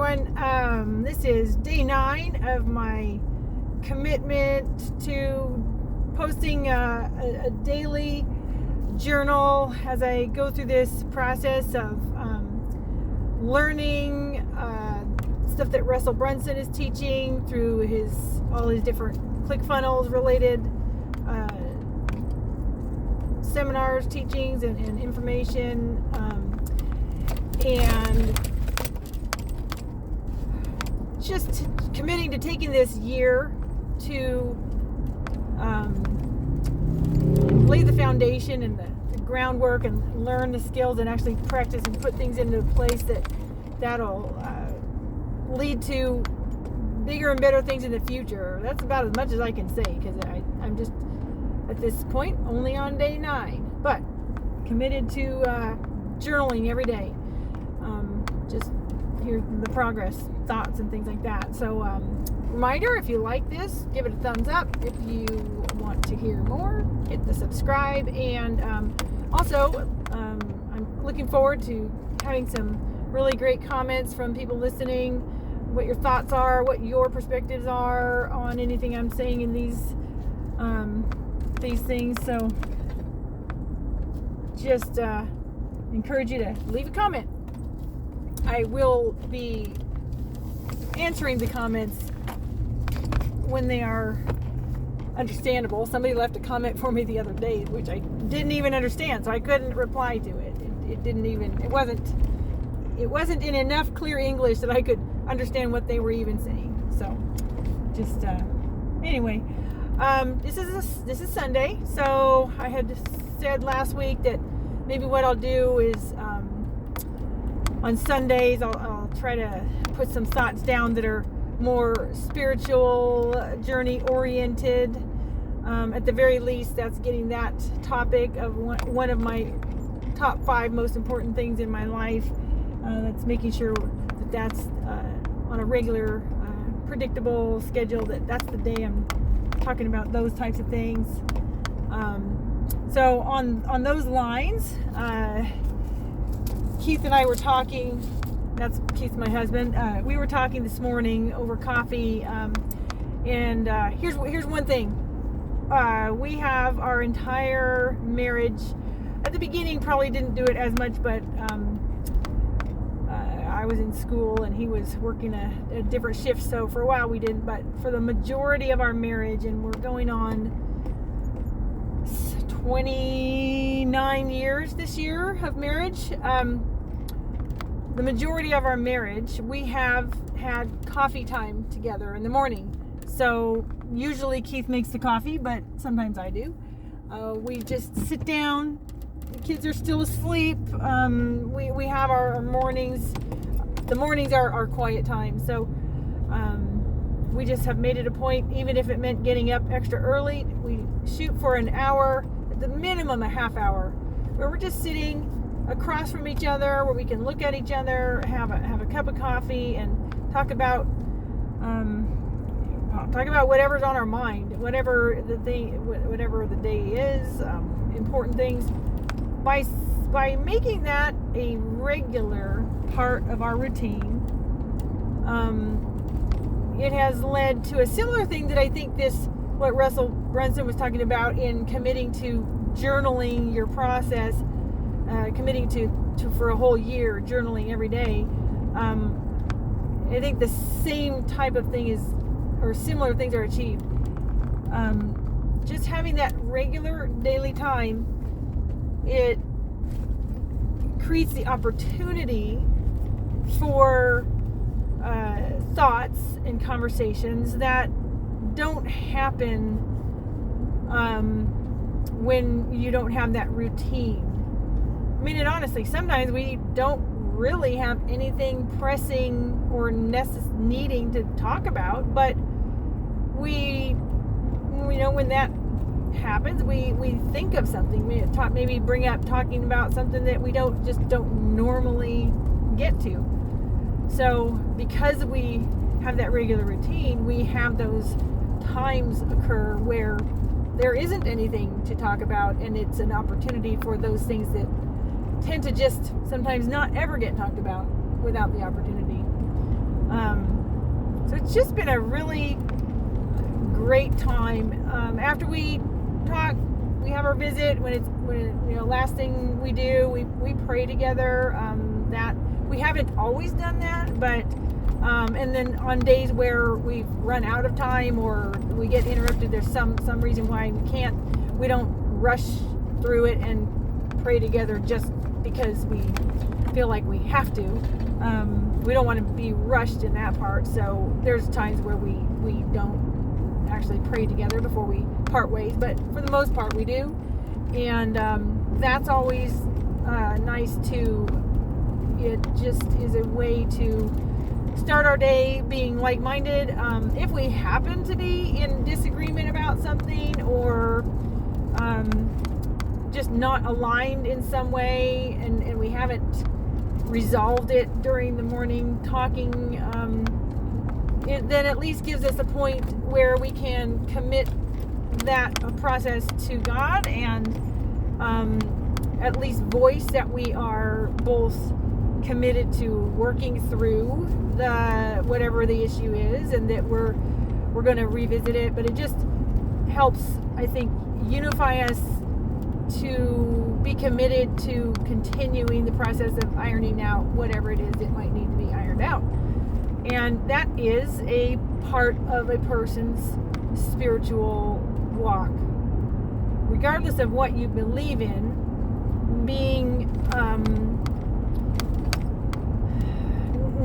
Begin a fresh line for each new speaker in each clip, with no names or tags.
everyone. This is day 9 of my commitment to posting a daily journal as I go through this process of learning stuff that Russell Brunson is teaching through all his different ClickFunnels related seminars, teachings, and information, and just committing to taking this year to lay the foundation and the groundwork and learn the skills and actually practice and put things into place that'll lead to bigger and better things in the future. That's about as much as I can say, because I'm just at this point only on day 9, but committed to journaling every day. Just here's the progress, thoughts, and things like that. So reminder, if you like this, give it a thumbs up. If you want to hear more, hit the subscribe. And also I'm looking forward to having some really great comments from people listening, what your thoughts are, what your perspectives are on anything I'm saying in these things. So just encourage you to leave a comment. I will be answering the comments when they are understandable. Somebody left a comment for me the other day, which I didn't even understand, so I couldn't reply to it. It wasn't in enough clear English that I could understand what they were even saying. So just anyway, this is Sunday. So I had said last week that maybe what I'll do is on Sundays I'll try to put some thoughts down that are more spiritual, journey oriented. At the very least, that's getting that topic of one of my top 5 most important things in my life. That's making sure that's on a regular, predictable schedule. That's the day I'm talking about those types of things. So on those lines, Keith and I were talking. That's Keith, my husband. We were talking this morning over coffee, and here's one thing. We have our entire marriage. At the beginning, probably didn't do it as much, but I was in school and he was working a different shift, so for a while we didn't. But for the majority of our marriage, and we're going on 29 years this year of marriage, the majority of our marriage, we have had coffee time together in the morning. So usually Keith makes the coffee, but sometimes I do. We just sit down. The kids are still asleep. We have our mornings. The mornings are our quiet time. So we just have made it a point, even if it meant getting up extra early, we shoot for an hour, at the minimum a half hour, where we're just sitting across from each other, where we can look at each other, have a cup of coffee, and talk about whatever's on our mind, whatever the day is, important things. By making that a regular part of our routine, it has led to a similar thing that I think what Russell Brunson was talking about in committing to journaling your process, committing to for a whole year, journaling every day. I think the same type of thing or similar things are achieved. Just having that regular daily time, it creates the opportunity for thoughts and conversations that don't happen when you don't have that routine. I mean, and honestly, sometimes we don't really have anything pressing or needing to talk about, but we know when that happens, we think of something. We maybe bring up talking about something that we don't normally get to. So because we have that regular routine, we have those times occur where there isn't anything to talk about, and it's an opportunity for those things that tend to just sometimes not ever get talked about without the opportunity. So it's just been a really great time. After we talk, we have our visit. When last thing we do, we pray together. That we haven't always done that, but and then on days where we've run out of time or we get interrupted, there's some reason why we don't rush through it and pray together just because we feel like we have to. We don't want to be rushed in that part, so there's times where we don't actually pray together before we part ways, but for the most part we do, and that's always nice too. It just is a way to start our day being like-minded. If we happen to be in disagreement about something or just not aligned in some way, and we haven't resolved it during the morning talking, it then at least gives us a point where we can commit that process to God and at least voice that we are both committed to working through whatever the issue is, and that we're going to revisit it. But it just helps, I think, unify us to be committed to continuing the process of ironing out whatever it is that might need to be ironed out. And that is a part of a person's spiritual walk. Regardless of what you believe in,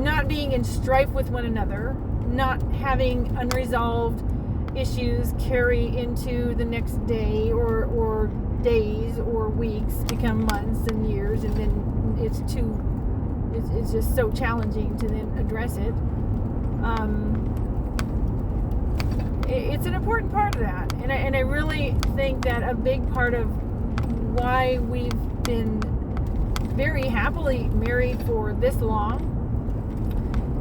not being in strife with one another, not having unresolved issues carry into the next day or days or weeks, become months and years, and then it's just so challenging to then address it. It's an important part of that, and I really think that a big part of why we've been very happily married for this long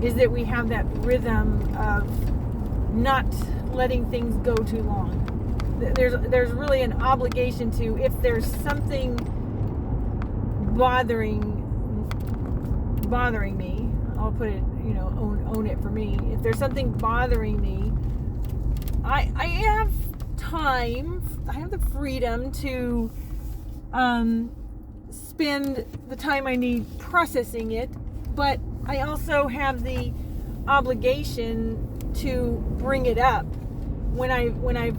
is that we have that rhythm of not letting things go too long. There's really an obligation to, if there's something bothering me, I'll put it, own it for me. If there's something bothering me, I have time, I have the freedom to spend the time I need processing it, but I also have the obligation to bring it up when I've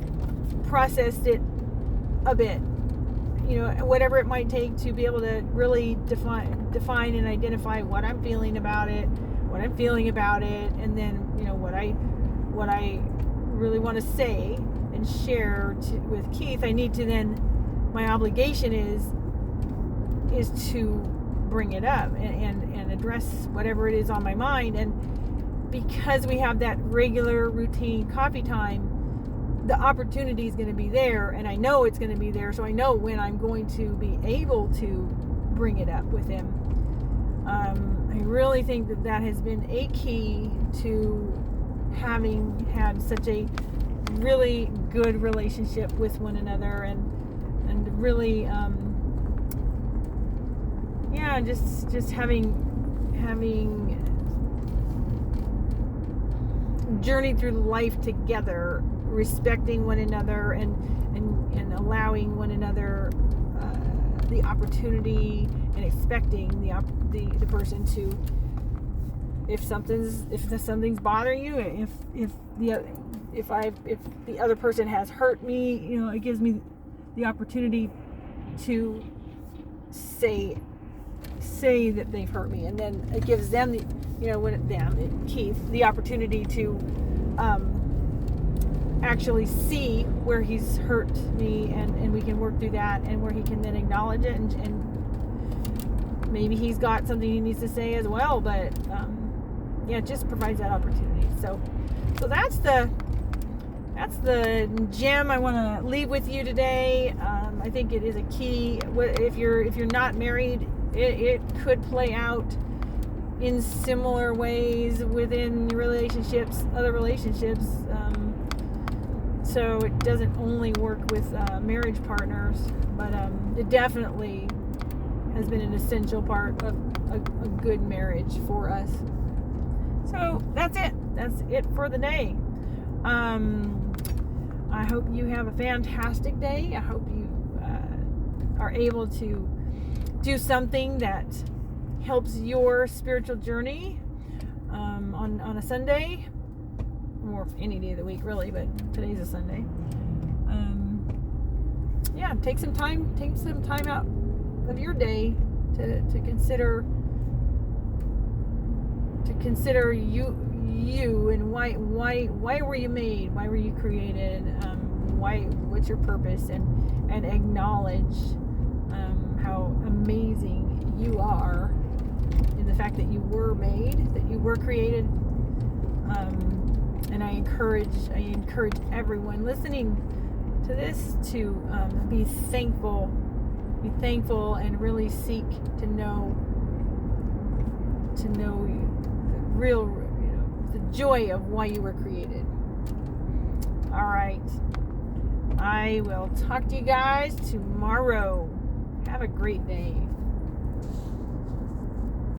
processed it a bit, whatever it might take to be able to really define and identify what I'm feeling about it, and then what I really want to say and share with Keith. I need to then, my obligation is to bring it up and address whatever it is on my mind. And because we have that regular routine coffee time, the opportunity is going to be there, and I know it's going to be there, so I know when I'm going to be able to bring it up with him. I really think that has been a key to having had such a really good relationship with one another, and really just having journeyed through life together, respecting one another and allowing one another the opportunity, and expecting the person to, if something's bothering you, if the other person has hurt me, it gives me the opportunity to say that they've hurt me, and then it gives them Keith the opportunity to actually see where he's hurt me, and we can work through that, and where he can then acknowledge it, and maybe he's got something he needs to say as well, but it just provides that opportunity. So that's the gem I want to leave with you today. I think it is a key. If you're not married, it could play out in similar ways within your relationships, other relationships. So it doesn't only work with marriage partners, but it definitely has been an essential part of a good marriage for us. So that's it. That's it for the day. I hope you have a fantastic day. I hope you are able to do something that helps your spiritual journey on a Sunday, or any day of the week really, but today's a Sunday. Yeah, take some time out of your day to consider you and why were you made, why were you created, what's your purpose, and acknowledge how amazing you are in the fact that you were made, that you were created. And I encourage everyone listening to this to be thankful and really seek to know the joy of why you were created. All right, I will talk to you guys tomorrow. Have a great day.